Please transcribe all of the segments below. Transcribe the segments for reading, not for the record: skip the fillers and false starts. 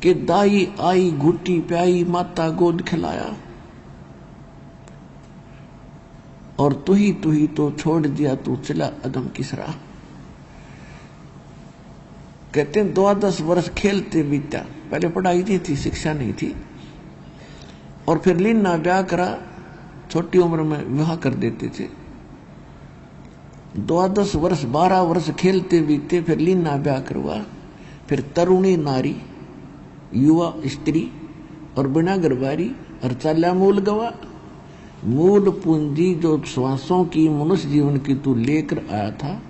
कि दाई आई घुटी प्याई माता गोद खिलाया, और तू ही तो छोड़ दिया तू चला अदम किस राह। कहते हैं 12 वर्ष खेलते बीता, पहले पढ़ाई नहीं थी, शिक्षा नहीं थी, और फिर लीना ब्याह करा, छोटी उम्र में विवाह कर देते थे। 12 वर्ष 12 वर्ष खेलते बीते, फिर लीना ब्याह करवा, फिर तरुणी नारी युवा स्त्री और बिना गरबारी और चाल्या मूल गवा। मूल पूंजी जो श्वासों की मनुष्य जीवन की तू लेकर आया था,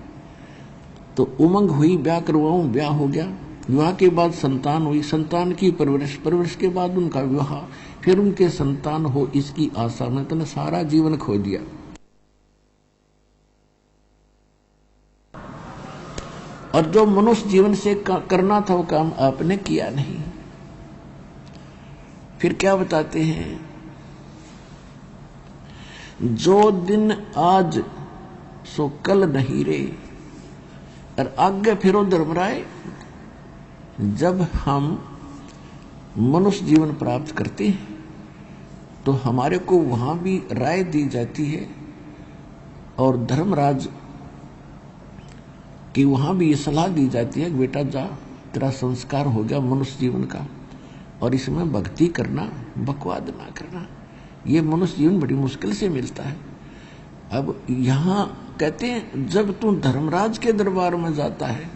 तो उमंग हुई, ब्याह करवाऊं, ब्याह हो गया, विवाह के बाद संतान हुई, संतान की परवरिश, परवरिश के बाद उनका विवाह, फिर उनके संतान हो, इसकी आशा में तूने सारा जीवन खो दिया। और जो मनुष्य जीवन से करना था वो काम आपने किया नहीं। फिर क्या बताते हैं, जो दिन आज सो कल नहीं रे, और आगे फिरो धर्मराय। जब हम मनुष्य जीवन प्राप्त करते हैं तो हमारे को वहां भी राय दी जाती है, और धर्मराज की वहां भी ये सलाह दी जाती है, बेटा जा, तेरा संस्कार हो गया मनुष्य जीवन का, और इसमें भक्ति करना, बकवाद ना करना। ये मनुष्य जीवन बड़ी मुश्किल से मिलता है। अब यहां कहते हैं जब तू धर्मराज के दरबार में जाता है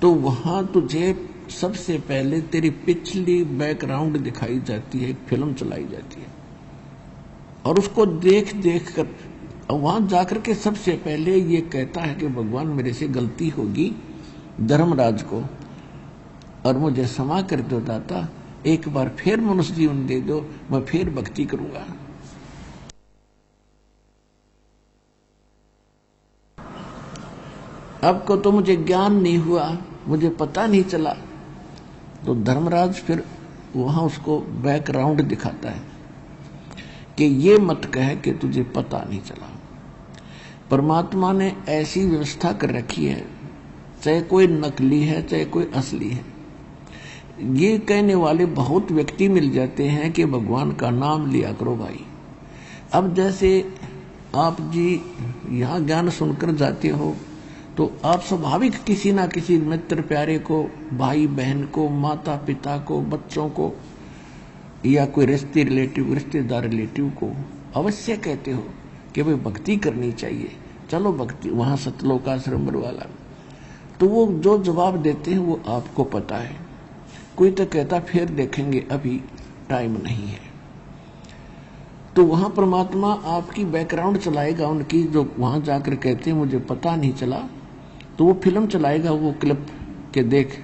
तो वहां तुझे सबसे पहले तेरी पिछली बैकग्राउंड दिखाई जाती है, एक फिल्म चलाई जाती है, और उसको देख देख कर वहां जाकर के सबसे पहले ये कहता है कि भगवान मेरे से गलती होगी धर्मराज को, और मुझे क्षमा कर दो दाता, एक बार फिर मनुष्य जीवन दे दो, मैं फिर भक्ति करूंगा। अब को तो मुझे ज्ञान नहीं हुआ, मुझे पता नहीं चला, तो धर्मराज फिर वहां उसको बैकग्राउंड दिखाता है कि ये मत कहे कि तुझे पता नहीं चला। परमात्मा ने ऐसी व्यवस्था कर रखी है, चाहे कोई नकली है चाहे कोई असली है, ये कहने वाले बहुत व्यक्ति मिल जाते हैं कि भगवान का नाम लिया करो भाई। अब जैसे आप जी यहाँ ज्ञान सुनकर जाते हो तो आप स्वाभाविक किसी ना किसी मित्र प्यारे को, भाई बहन को, माता पिता को, बच्चों को, या कोई रिश्तेदार रिलेटिव को अवश्य कहते हो कि भाई भक्ति करनी चाहिए, चलो भक्ति, वहां सतलोकाश्रम वाला। तो वो जो जवाब देते हैं वो आपको पता है। कोई तो कहता फिर देखेंगे, अभी टाइम नहीं है। तो वहां परमात्मा आपकी बैकग्राउंड चलाएगा उनकी, जो वहां जाकर कहते हैं मुझे पता नहीं चला, तो वो फिल्म चलाएगा, वो क्लिप के देख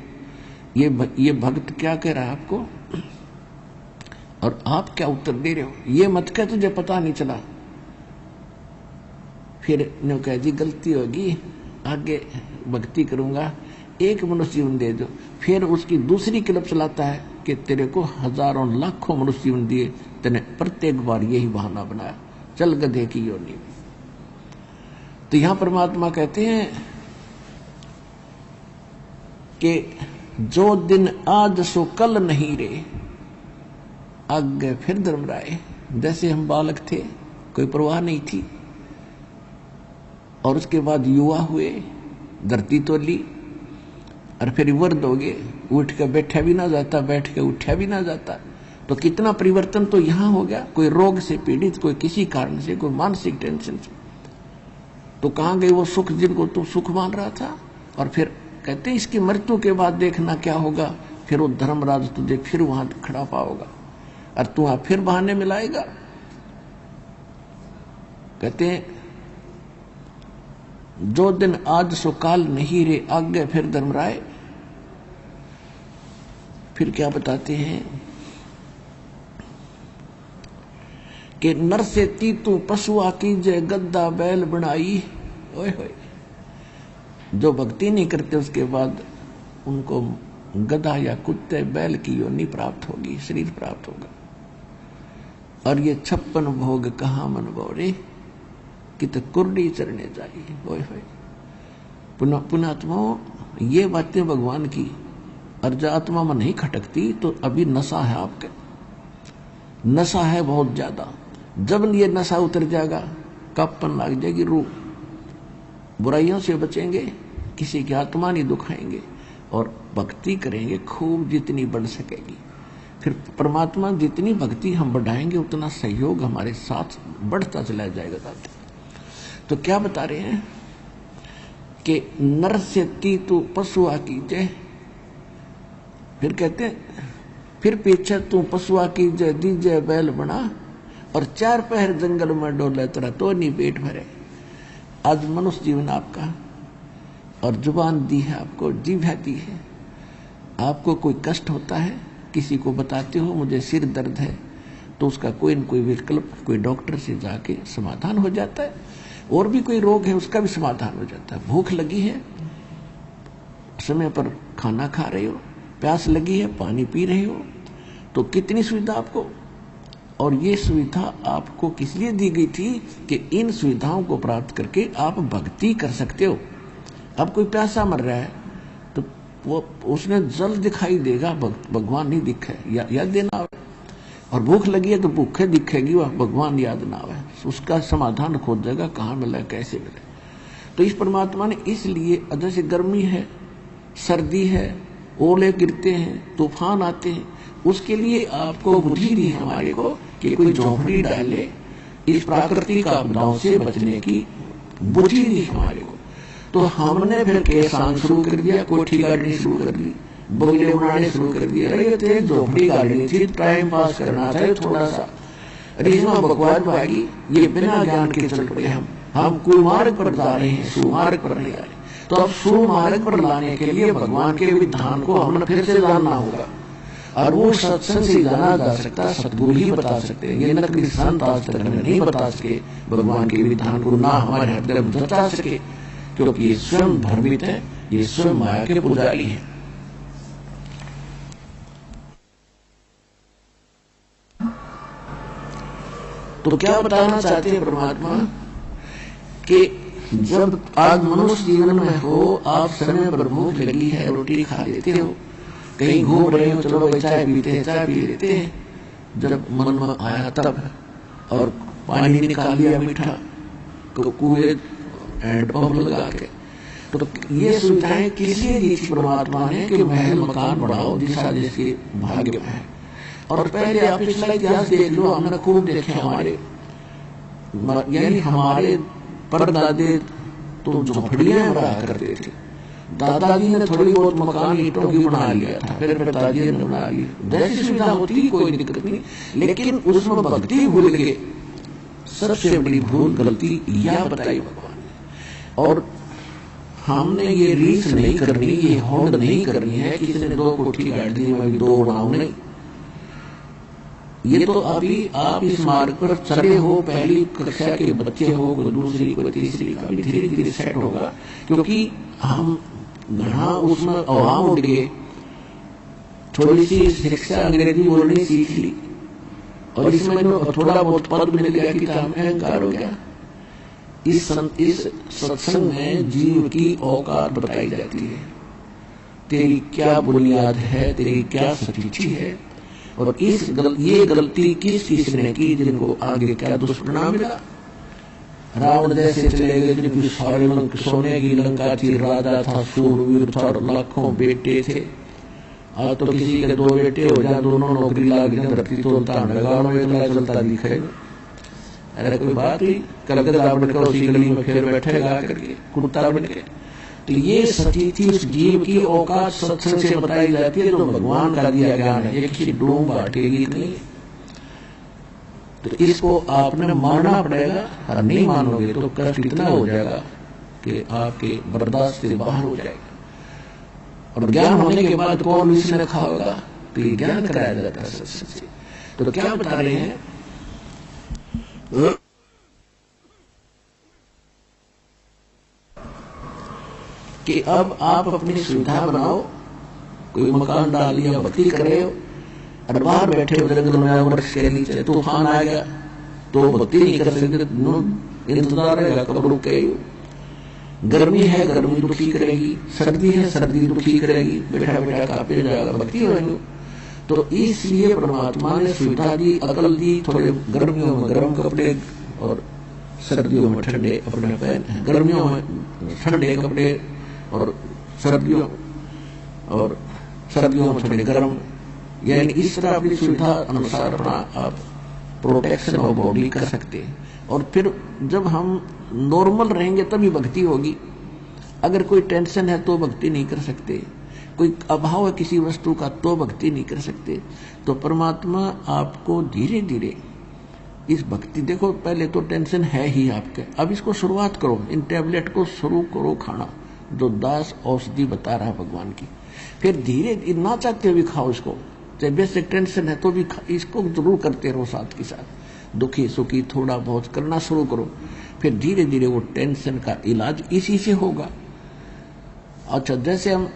ये भक्त क्या कह रहा है आपको, और आप क्या उत्तर दे रहे हो। ये मत कह तुझे पता नहीं चला, फिर ने कह जी गलती होगी, आगे भक्ति करूंगा, एक मनुष्य जीवन दे दो। फिर उसकी दूसरी क्लिप चलाता है कि तेरे को हजारों लाखों मनुष्य जीवन दिए, तेने प्रत्येक बार यही बहाना बनाया, चल गधे की योनि में। तो यहां परमात्मा कहते हैं कि जो दिन आज सो कल नहीं रे, आगे फिर धर्मराय। जैसे हम बालक थे, कोई परवाह नहीं थी, और उसके बाद युवा हुए, धरती तोली, और फिर वृद्ध हो गए, उठ के बैठा भी ना जाता, बैठ के उठा भी ना जाता। तो कितना परिवर्तन तो यहां हो गया। कोई रोग से पीड़ित, कोई किसी कारण से, कोई मानसिक टेंशन से, तो कहां गए वो सुख जिनको तू सुख मान रहा था। और फिर कहते इसकी मृत्यु के बाद देखना क्या होगा, फिर वो धर्मराज तुझे फिर वहां खड़ा पाओगा, और तू वहां फिर बहाने मिलाएगा। कहते हैं जो दिन आज सो काल नहीं रे, आगे फिर धर्मराय। फिर क्या बताते हैं कि नर से तीतू पशुआ की जय गद्दा बैल बनाई। ओए होए, जो भक्ति नहीं करते उसके बाद उनको गधा या कुत्ते बैल की योनि प्राप्त होगी, शरीर प्राप्त होगा। और ये 56 भोग कहाँ मन बोरे, कित कुर्डी चरने जाइए। ओए होए, पुनात्मा ये बातें भगवान की और आत्मा में नहीं खटकती तो अभी नशा है आपके, नशा है बहुत ज्यादा। जब ये नशा उतर जाएगा, कपन लग जाएगी, रूह, बुराइयों से बचेंगे, किसी की आत्मा नहीं दुखाएंगे और भक्ति करेंगे खूब जितनी बढ़ सकेगी। फिर परमात्मा जितनी भक्ति हम बढ़ाएंगे उतना सहयोग हमारे साथ बढ़ता चला जाएगा। तो क्या बता रहे हैं कि नर से तू पशुआ कीजे, फिर कहते हैं फिर पीछे तू पशुआ कीजे दीजे बैल बना, और 4 पहर जंगल में डोले तेरा तो नहीं पेट भरे। आज मनुष्य जीवन आपका, और जुबान दी है आपको, जीभ दी है। आपको कोई कष्ट होता है, किसी को बताते हो मुझे सिर दर्द है, तो उसका कोई न कोई विकल्प कोई डॉक्टर से जाके समाधान हो जाता है। और भी कोई रोग है उसका भी समाधान हो जाता है। भूख लगी है, समय पर खाना खा रहे हो, प्यास लगी है, पानी पी रहे हो, तो कितनी सुविधा आपको। और ये सुविधा आपको किस लिए दी गई थी कि इन सुविधाओं को प्राप्त करके आप भक्ति कर सकते हो। अब कोई प्यासा मर रहा है तो वो उसने जल दिखाई देगा, भगवान नहीं दिखे, याद देना है। और भूख लगी है तो भूखे दिखेगी, वह भगवान याद ना आवे, उसका समाधान खोजेगा कहाँ मिले कैसे मिले। तो इस परमात्मा ने इसलिए, जैसे गर्मी है, सर्दी है, ओले गिरते हैं, तूफान आते हैं, उसके लिए आपको बुद्धि दी हमारे को कि कोई झोंपड़ी डाले, इस प्राकृतिक आपदाओं से बचने की बुद्धि दी हमारे को। तो हमने फिर केसान शुरू कर दिया, कोठी गाड़नी शुरू कर दी, बगले बनाने शुरू कर दिया। अरे ये झोपड़ी गाड़नी थी, टाइम पास करना था थोड़ा सा, अरे इसमें बकवास भागी, ये बिना ज्ञान के चल पड़े। हम कुमार्ग पर जा रहे हैं, सुमार्ग पर नहीं आ रहे। तो अब सुमार्ग पर लाने के लिए भगवान के विधान को हमने फिर से जानना होगा। और वो सत्संग से जाना जा सकता, सतगुरु ही बता सकते हैं। ये नकली संत आज तक हमें नहीं बता सके भगवान के विधान को, ना हमारे हृदय में बता सके, क्योंकि ये स्वयं भ्रमित है, ये स्वयं माया के पुजारी है। तो क्या बताना चाहते हैं परमात्मा कि जब आज मनुष्य जीवन में हो, आप समय पर भूख लगी है, रोटी खा लेते हो, कहीं घूम रहे हो, चलो भाई चाय पीते हैं, चाय पी लेते हैं, जब मन में आया तब, और पानी निकाल लिया मीठा कुएं हैंडपंप लगा के। तो ये सुविधाएं किस लिए दी थी परमात्मा ने कि महल मकान बढ़ाओ, दिशा जिसके भाग्य में है। और पहले आप पिछला इतिहास देख लो, हमने खूब देखे हमारे, यानी हमारे परदादे तो झोपड़ियां बना करते थे। दादाजी ने थोड़ी बहुत मकान ईंटों की बना लिया था, फिर पिताजी ने बना लिया, जैसी सुविधा होती कोई दिक्कत नहीं। लेकिन उसमें भक्ति भूल गए, सबसे बड़ी भूल गलती यह बताई भगवान ने। और हमने ये रीस नहीं करनी, ये होड़ नहीं करनी है कि किसी ने 2 कोठी गाड़ दी, मैं भी 2 बनाऊं, नहीं। ये तो अभी आप इस मार्ग पर चले हो, पहली कक्षा के बच्चे हो, कोई दूसरी कोई तीसरी का, धीरे धीरे सेट होगा। क्योंकि हम घना उसमें अवाम उठ गए, थोड़ी सी शिक्षा अंग्रेजी बोलनी सीख ली, और इसमें थोड़ा बहुत पद मिल गया कि काम अहंकार हो गया। इस सत्संग में जीव की औकात बताई जाती है, तेरी क्या बुनियाद है, तेरी क्या सच्ची है, और ये गलती किस ने की, जिनको आगे क्या दुष्परिणाम मिला। रावण जैसे चले गए, जिनकी सारे सोने की लंका थी, राजा था, सूरवीर था, लाखों बेटे थे। आज तो किसी के 2 बेटे हो जाए, दोनों नौकरी लाग जाए, धरती तोलता गाँव में इतना चलता दिखेगा। अरे कोई बात ही, कलकत्ता बनकर उसी गली में फिर बैठेगा करके कुत्ता बन के। तो ये सतीथि उस जीव की औकात सत्संग से बताई जाती है, जो भगवान का दिया ज्ञान है, ये किसी डूम बांटेगी नहीं। तो इसको आपने मानना पड़ेगा, और नहीं मानोगे तो कष्ट इतना हो जाएगा कि आपके बर्दाश्त से बाहर हो जाएगा। और ज्ञान होने के बाद कौन इसने खाओगा, तो ये ज्ञान कराया जाता है सत्संग से। तो क्या बता रहे हैं कि अब आप अपनी सुविधा बनाओ, कोई मकान डाल लिया, भक्ति कर रहे हो, और बाहर बैठे हो जंगल में, वृक्ष के नीचे तूफान आ गया तो भक्ति नहीं कर सकते, इंतजार रहेगा कब रुक गए। गर्मी है गर्मी दुखी करेगी, सर्दी है सर्दी दुखी करेगी, बैठा बैठा कांपे जाएगा, भक्ति होगी। तो इसलिए परमात्मा ने सुविधा दी, अकल दी, थोड़े गर्मियों में गर्म कपड़े और सर्दियों में ठंडे कपड़े पहने, गर्मियों में ठंडे कपड़े और सर्दियों में थोड़े गर्म, यानी इस तरह अपनी सुविधा अनुसार अपना आप प्रोटेक्शन ऑफ बॉडी कर सकते हैं। और फिर जब हम नॉर्मल रहेंगे तभी भक्ति होगी। अगर कोई टेंशन है तो भक्ति नहीं कर सकते, कोई अभाव है किसी वस्तु का तो भक्ति नहीं कर सकते। तो परमात्मा आपको धीरे धीरे इस भक्ति, देखो पहले तो टेंशन है ही आपके, अब इसको शुरुआत करो, इन टैबलेट को शुरू करो खाना, जो 10 औषधि बता रहा है भगवान की। फिर धीरे ना चाहते हुए खाओ इसको, चाहे बेसिक टेंशन है तो भी इसको जरूर करते रहो, साथ के साथ दुखी सुखी थोड़ा बहुत करना शुरू करो। फिर धीरे धीरे वो टेंशन का इलाज इसी से होगा। अच्छा, जैसे हम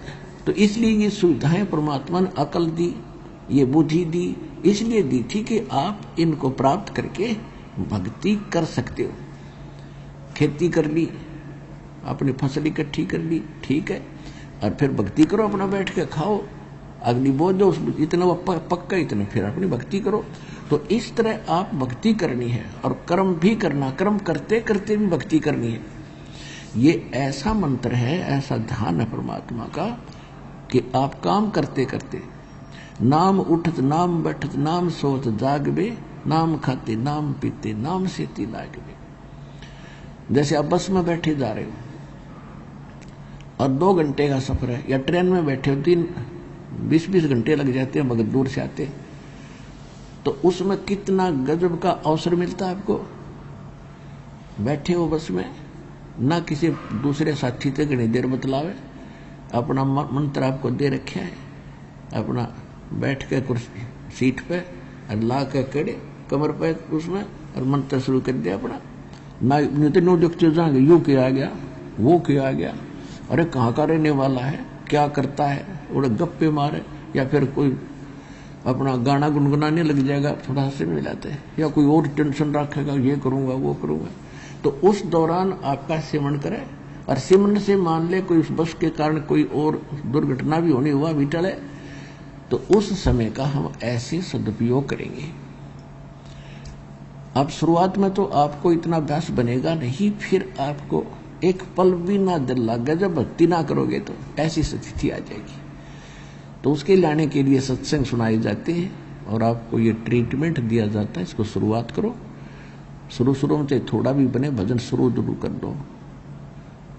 तो इसलिए ये सुविधाएं परमात्मा ने अकल दी, ये बुद्धि दी, इसलिए दी थी कि आप इनको प्राप्त करके भक्ति कर सकते हो। खेती कर ली, अपनी फसल इकट्ठी कर ली, ठीक है, और फिर भक्ति करो, अपना बैठ के खाओ, अग्नि बोझ दो, इतना पक्का इतना, फिर अपनी भक्ति करो। तो इस तरह आप भक्ति करनी है और कर्म भी करना, कर्म करते करते भी भक्ति करनी है। ये ऐसा मंत्र है, ऐसा ध्यान है परमात्मा का कि आप काम करते करते, नाम उठत नाम बैठत नाम सोत जागबे, नाम खाते नाम पीते नाम सेती लागबे। जैसे आप बस में बैठे जा रहे हो और 2 घंटे का सफर है, या ट्रेन में बैठे हो, 20-20 घंटे लग जाते हैं मगर दूर से आते, तो उसमें कितना गजब का अवसर मिलता है आपको। बैठे हो बस में, ना किसी दूसरे साथी से घनी देर बतलावे, अपना मंत्र आपको दे रखे है, अपना बैठ के कुर्सी सीट पे और ला के कड़े कमर पे उसमें और मंत्र शुरू कर दिया अपना। ना नो देखते जाएंगे यू किया गया वो किया गया, अरे कहाँ का रहने वाला है, क्या करता है, उड़े गप्पे मारे, या फिर कोई अपना गाना गुनगुनाने लग जाएगा, थोड़ा हंसने में जाते हैं, या कोई और टेंशन रखेगा, ये करूंगा वो करूंगा। तो उस दौरान आपका सिमरन करे, और सिमरन से मान ले कोई उस बस के कारण कोई और दुर्घटना भी होनी हुआ भी टले, तो उस समय का हम ऐसे सदुपयोग करेंगे। अब शुरुआत में तो आपको इतना अभ्यास बनेगा नहीं, फिर आपको एक पल भी ना दिल लगे, जब भक्ति ना करोगे तो ऐसी स्थिति आ जाएगी। तो उसके लाने के लिए सत्संग सुनाए जाते हैं और आपको ये ट्रीटमेंट दिया जाता है। इसको शुरुआत करो, शुरू में चाहे थोड़ा भी बने, भजन शुरू कर दो,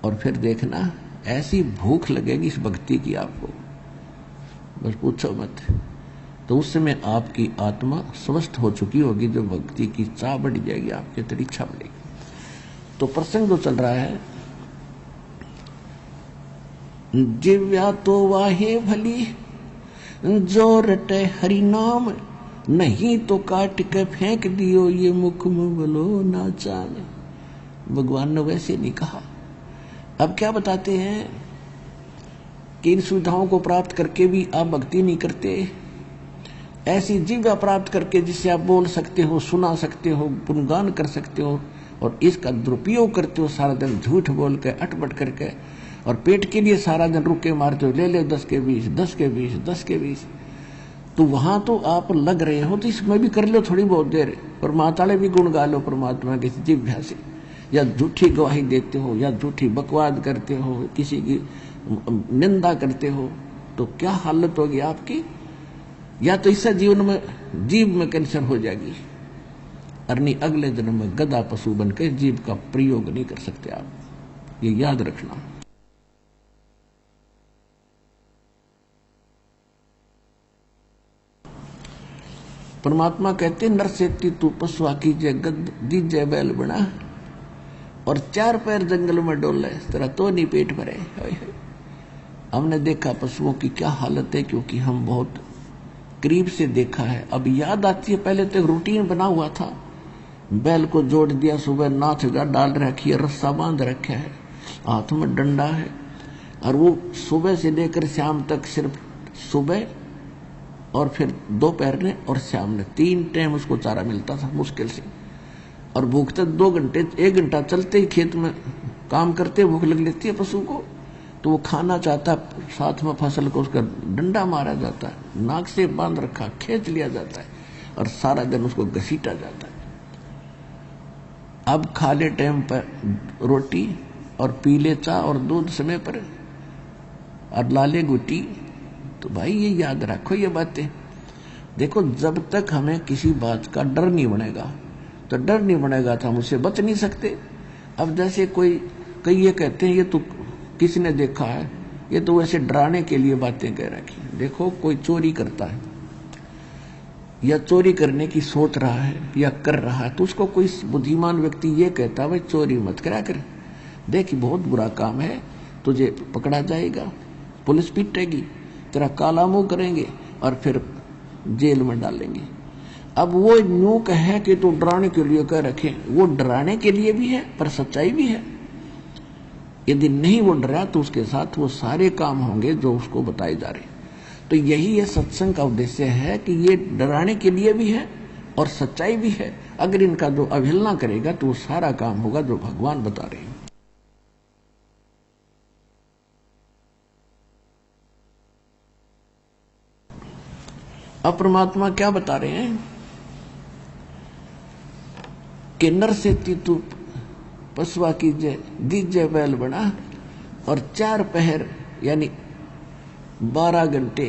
और फिर देखना ऐसी भूख लगेगी इस भक्ति की आपको, बस पूछो मत। तो उस समय आपकी आत्मा स्वस्थ हो चुकी होगी, जो भक्ति की चाह बढ़ जाएगी, आपके अंदर इच्छा बढ़ेगी। तो प्रसंग जो चल रहा है, जिव्या तो वाहे भली जो रटे हरि नाम, नहीं तो काट के फेंक दियो ये मुख में बोलो ना जाने। भगवान ने वैसे नहीं कहा। अब क्या बताते हैं कि इन सुविधाओं को प्राप्त करके भी आप भक्ति नहीं करते। ऐसी जिव्या प्राप्त करके जिससे आप बोल सकते हो, सुना सकते हो, गुणगान कर सकते हो, और इसका दुरुपयोग करते हो सारा दिन झूठ बोल के अटपट करके, और पेट के लिए सारा दिन रुके मारते हो, ले 10 के 20 10 के 20 10 के 20। तो वहां तो आप लग रहे हो, तो इसमें भी कर लो थोड़ी बहुत देर, पर माताले भी गुण गा लो परमात्मा की जिव्या से। या झूठी गवाही देते हो, या झूठी बकवाद करते हो, किसी की निंदा करते हो, तो क्या हालत होगी आपकी। या तो इससे जीवन में जीव में कैंसर हो जाएगी, और नहीं अगले जन्म में गधा पशु बनकर जीव का प्रयोग नहीं कर सकते आप, ये याद रखना। परमात्मा कहते नर सेती तू पशुआ कीजिए गद दीजिए बैल बना, और 4 पैर जंगल में डोले तेरा तो नहीं पेट भरे। हमने देखा पशुओं की क्या हालत है, क्योंकि हम बहुत करीब से देखा है। अब याद आती है, पहले तो एक रूटीन बना हुआ था, बैल को जोड़ दिया, सुबह नाथ डाल रखी है, रस्सा बांध रखा है, हाथ में डंडा है, और वो सुबह से लेकर शाम तक सिर्फ सुबह और फिर दोपहर ने और शाम ने 3 टाइम उसको चारा मिलता था मुश्किल से। और भूखते 2 घंटे, 1 घंटा चलते ही खेत में काम करते भूख लग लेती है पशु को, तो वो खाना चाहता है, साथ में फसल को उसका डंडा मारा जाता है, नाक से बांध रखा, खींच लिया जाता है और सारा दिन उसको घसीटा जाता है। अब खा ले टाइम पर रोटी और पी ले चाय और दूध समय पर और ला ले गुटी। तो भाई ये याद रखो ये बातें। देखो जब तक हमें किसी बात का डर नहीं बनेगा, तो डर नहीं बनेगा तो हम उससे बच नहीं सकते। अब जैसे कई ये कहते हैं ये तो किसी ने देखा है, ये तो वैसे डराने के लिए बातें कह रखी। देखो कोई चोरी करता है या चोरी करने की सोच रहा है या कर रहा है, तो उसको कोई बुद्धिमान व्यक्ति ये कहता है भाई चोरी मत करा कर, देख बहुत बुरा काम है, तुझे पकड़ा जाएगा, पुलिस पीटेगी, तेरा काला मुंह करेंगे और फिर जेल में डालेंगे। अब वो यूं कहे कि तू डराने के लिए कह रखे, वो डराने के लिए भी है पर सच्चाई भी है। यदि नहीं वो डरा तो उसके साथ वो सारे काम होंगे जो उसको बताए जा रहे। तो यही ये सत्संग का उद्देश्य है कि ये डराने के लिए भी है और सच्चाई भी है। अगर इनका जो अवहेलना करेगा तो वो सारा काम होगा जो भगवान बता रहे हैं। अब परमात्मा क्या बता रहे हैं कि नर से तू पशुआ कीजिए, दीजिए बैल बना, और 4 पहर यानी 12 घंटे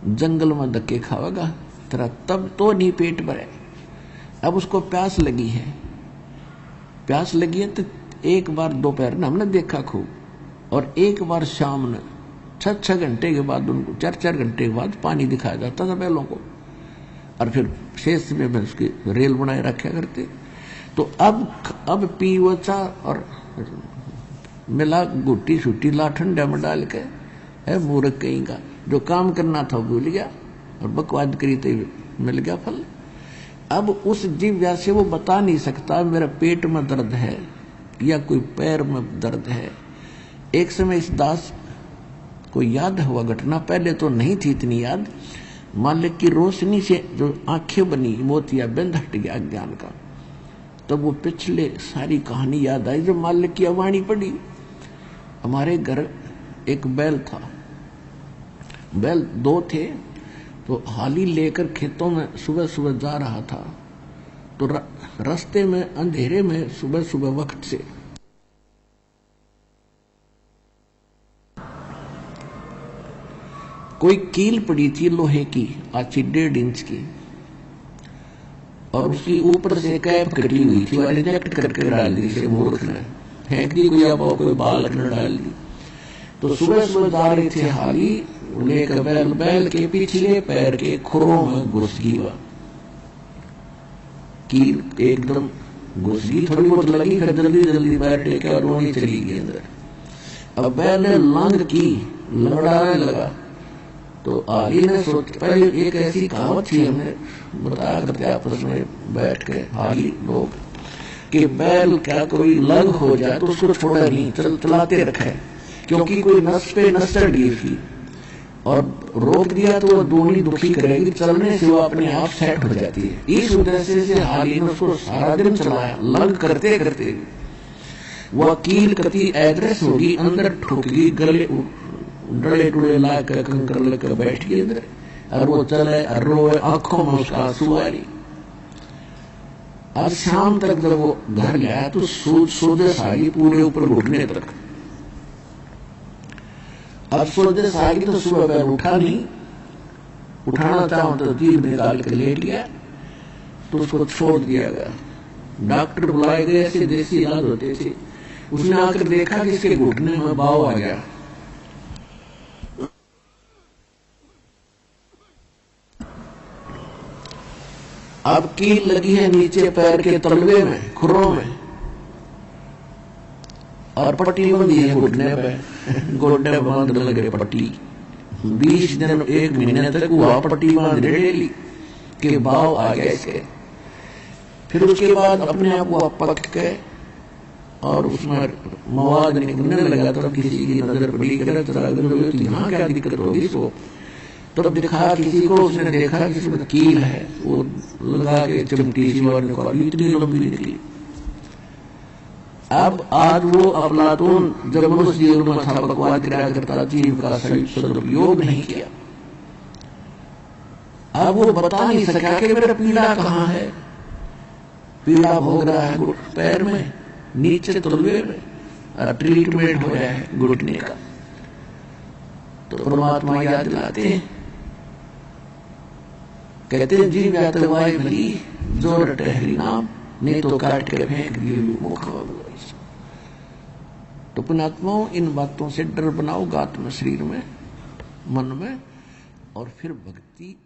जंगल में धक्के खाएगा तेरा, तब तो नहीं पेट भरे। अब उसको प्यास लगी है, प्यास लगी है तो एक बार दोपहर ने हमने देखा खूब, और एक बार शाम ने 6-6 घंटे के बाद, उनको 4-4 घंटे के बाद पानी दिखाया जाता था बैलों को, और फिर शेष में उसकी रेल बनाए रखा करते। तो अब पीवचा और मिला गुट्टी छुट्टी ला ठंडा में डाल के, है मूर्ख कहीं का, जो काम करना था भूल गया और बकवाद करी तो मिल गया फल। अब उस दिव्या से वो बता नहीं सकता मेरा पेट में दर्द है या कोई पैर में दर्द है। एक समय इस दास को याद हुआ घटना, पहले तो नहीं थी इतनी याद, मालिक की रोशनी से जो आंखें बनी, मोतिया बंद हट गया ज्ञान का। तब वो पिछले सारी कहानी याद आई जब मालिक की अवाणी पड़ी। हमारे घर एक बैल था, बैल 2 थे, तो हाली लेकर खेतों में सुबह सुबह जा रहा था, तो रास्ते में अंधेरे में सुबह सुबह वक्त से कोई कील पड़ी थी लोहे की, आची 1.5 इंच की, और उसकी ऊपर से कैप कटी हुई थी, वाले रिजेक्ट करके डाल दी से मूर्ख ने, फेंक दी कोई बाल न डाल दी। तो सुबह सुबह जा रहे थे हाली लेकर बैल के पिछले पैर के खुरों में घुस गई वह कील, एकदम घुस गई, थोड़ी बहुत लगी, फिर जल्दी जल्दी पैर टेके और रोनी चली गई अंदर। अब बैल ने लांग की, लड़ाने लगा, तो आली ने सोच, पहले एक ऐसी कहावत थी हमने बताया करते आपस में बैठ के हाली लोग, कि बैल क्या कोई लग हो जाए तो उसको छोड़ा नहीं, चलाते रखे, क्योंकि कोई नस पे नस चढ़ गई थी और रोक दिया तो वो दूनी दुखी करेगी, चलने से वो अपने आप सेट हो जाती है। इस उद्देश्य से हाली ने उसको सारा दिन चलाया, लग करते करते वह कील कति एड्रेस होगी, अंदर ठोकगी, गले डले डुले ला कर कंकर लेकर बैठ गई अंदर, और वो चले और रोए, आंखों में उसका आंसू आ रही। अब शाम तक जब वो घर गया तो सोजस आ गई पूरे ऊपर घुटने तक। अब सोजस आ गई तो सुबह पैर उठा नहीं, उठाना चाहो तो जीभ निकाल के लेट गया, तो उसको छोड़ दिया गया। डॉक्टर बुलाए गए, ऐसे देसी इलाज होते थे। उसने आकर देखा कि इसके घुटने में बाव आ गया। अब कील लगी है नीचे पैर के तलवे में, खुरों में, और पट्टी बंधी है घुटने पे, गोड्डे बांध लगे पट्टी। 20 दिन 1 महीने तक हुआ पट्टी बांध डेली के भाव आ गया इसके। फिर उसके बाद अपने आप वो पक के और उसमें मवाद निकलने लगा, तो किसी की नजर पड़ी, यहाँ क्या दिक्कत होगी इसको। तो तब दिखा किसी को, उसने देखा कि इसमें कील है, वो लगा के चिमटी सी और निकाली, इतनी लंबी निकली। अब आज वो अफलातून जब मनुष्य जीवन में था बकवाद किया करता, जीव का सही सदुपयोग नहीं किया। अब वो बता नहीं सका कि मेरा पीड़ा कहाँ है। पीड़ा भोग रहा है पैर में, नीचे तलवे में, ट्रीटमेंट हो रहा है घुटने का। तो परमात्मा याद दिलाते हैं, कहते हैं जीव या तो वाई भली जोर टहरी नाम, नहीं तो काट के फेंक दिए मुख। तो पुण्यात्माओं, इन बातों से डर बनाओ आत्म शरीर में, मन में, और फिर भक्ति